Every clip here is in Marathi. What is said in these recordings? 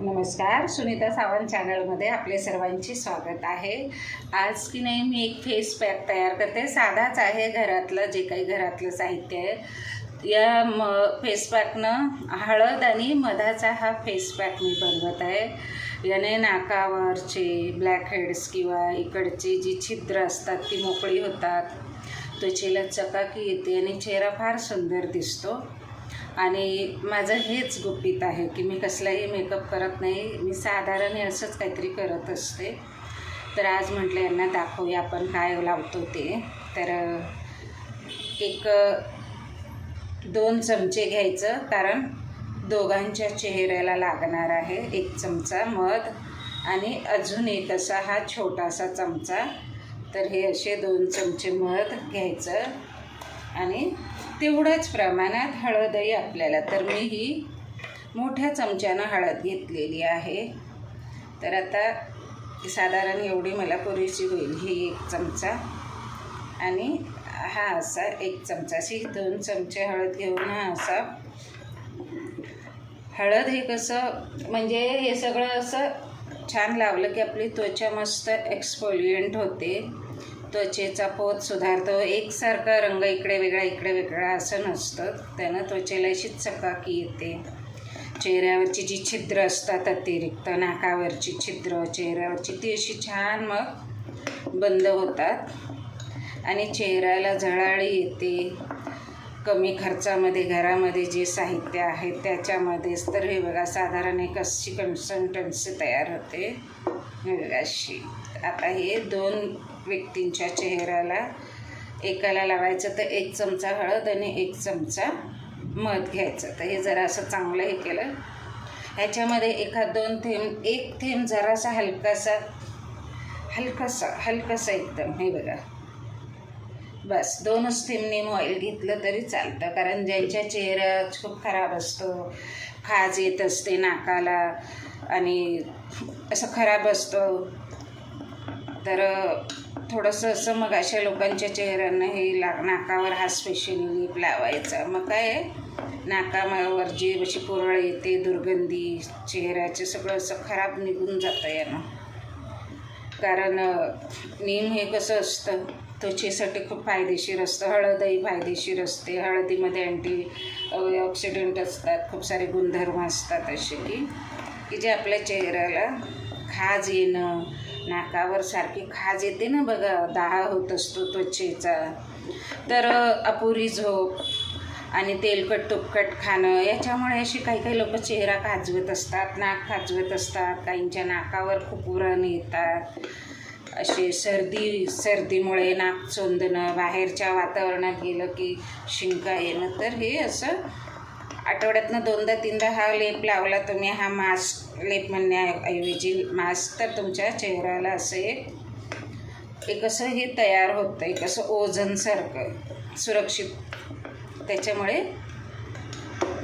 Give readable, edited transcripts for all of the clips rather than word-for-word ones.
नमस्कार, सुनीता सावंत चॅनलमध्ये आपले सर्वांचे स्वागत आहे। आज की नाही मी एक फेस पॅक तयार करते। साधाच आहे, घरातलं जे काही घरातलं साहित्य आहे। या फेस पॅकनं हळद आणि मधाचा हा फेस पॅक मी बनवत आहे। याने नाकावरचे ब्लॅक हेड्स किंवा इकडची जी छिद्र असतात ती मोकळी होतात, त्वचेला चकाकी येते आणि चेहरा फार सुंदर दिसतो। आणि माझं हेच गुपित आहे की मी कसलाही मेकअप करत नाही, मी साधारण असंच काहीतरी करत असते। तर आज म्हटलं यांना दाखवूया आपण काय लावतो ते। तर एक 2 चमचे घ्यायचं, कारण दोघांच्या चेहऱ्याला लागणार आहे। 1 चमचा मध आणि अजून एक असा हा छोटासा चमचा। तर हे असे 2 चमचे मध घ्यायचं आणि तेवढ्याच प्रमाणात हळदही आपल्याला। तर मी ही मोठ्या चमच्यानं हळद घेतलेली आहे। तर आता साधारण एवढी मला पुरेशी होईल, ही 1 चमचा आणि हा असा 1 चमचा, अशी 2 चमचे हळद घेऊन हा असा। हळद हे कसं म्हणजे हे सगळं असं छान लावलं की आपली त्वचा मस्त एक्सफोलिएंट होते, त्वचेचा पोत सुधारतो। एकसारखा रंग इकडे वेगळा असं नसतं, त्यानं त्वचेला अशी चकाकी येते। चेहऱ्यावरची जी छिद्र असतात अतिरिक्त, नाकावरची छिद्र चेहऱ्यावरची, ती अशी छान मग बंद होतात आणि चेहऱ्याला झळाळी येते। कमी खर्चामध्ये घरामध्ये जे साहित्य आहे त्याच्यामध्येच। तर हे बघा, साधारण एक अशी कन्सिस्टन्सी तयार होते, हे बघा अशी। आता हे 2 व्यक्तींच्या चेहऱ्याला एकाला लावायचं, तर 1 चमचा हळद आणि 1 चमचा मध घ्यायचं। तर हे जरा असं चांगलं हे केलं, ह्याच्यामध्ये 1-2 थेंब, 1 थेंब जरासा हलकासा एकदम, हे बघा बस 2च थेंब नीम ऑइल घेतलं तरी चालतं। कारण ज्यांच्या चेहरा खूप खराब असतो, खाज येत असते नाकाला आणि असं खराब असतं, तर थोडंसं असं मग अशा लोकांच्या चेहऱ्यांना हे नाकावर हा स्पेशली लिप लावायचा। मग काय नाकावर जी अशी पुरळ येते, दुर्गंधी, चेहऱ्याचं सगळं असं खराब निघून जातं यानं। कारण नीम हे कसं असतं, त्वचेसाठी खूप फायदेशीर असतं। हळदही फायदेशीर असते, हळदीमध्ये अँटी-ऑक्सिडंट असतात, खूप सारे गुणधर्म असतात असे की जे आपल्या चेहऱ्याला खाज येणं, नाकावर सारखी खाज येते ना बघा, दाह होत असतो त्वचेचा, तर अपुरी झोप आणि तेलकट तुपकट खाणं, याच्यामुळे अशी काही लोक चेहरा खाजवत असतात, नाक खाजवत असतात, काहींच्या नाकावर खूप उरण येतात, असे सर्दीमुळे नाक चोंदणं, बाहेरच्या वातावरणात गेलं की शिंका येणं। तर हे असं आठवड्यातनं 2-3दा हा लेप लावला तुम्ही, हा मास्क लेप म्हणण्याऐवजी मास्क, तर तुमच्या चेहऱ्याला असं एक असं हे तयार होतं, एक असं ओझनसारखं सुरक्षित। त्याच्यामुळे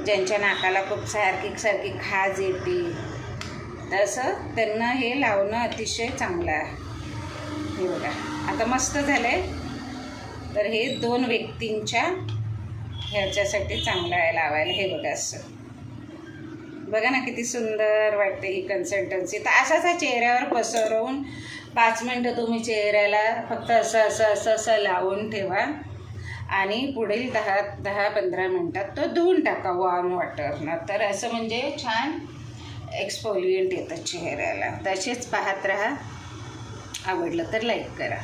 ज्यांच्या नाकाला खूप सारखी खाज येते, तसं त्यांना हे लावणं अतिशय चांगलं आहे। हे बघा आता मस्त झालं आहे। तर हे 2 व्यक्तींच्या ह्याच्यासाठी चांगलं आहे लावायला। हे बघा असं, बघा ना किती सुंदर वाटते ही कन्सिस्टन्सी। तर असाच हा चेहऱ्यावर पसरवून 5 मिनटं तुम्ही चेहऱ्याला फक्त असं लावून ठेवा आणि पुढील 10-15 मिनटात तो धुवून टाका वॉर्म वॉटरनं। तर असं म्हणजे छान एक्सफोलिएंट येतं चेहऱ्याला। तसेच पाहत राहा, आवडलं तर लाईक करा।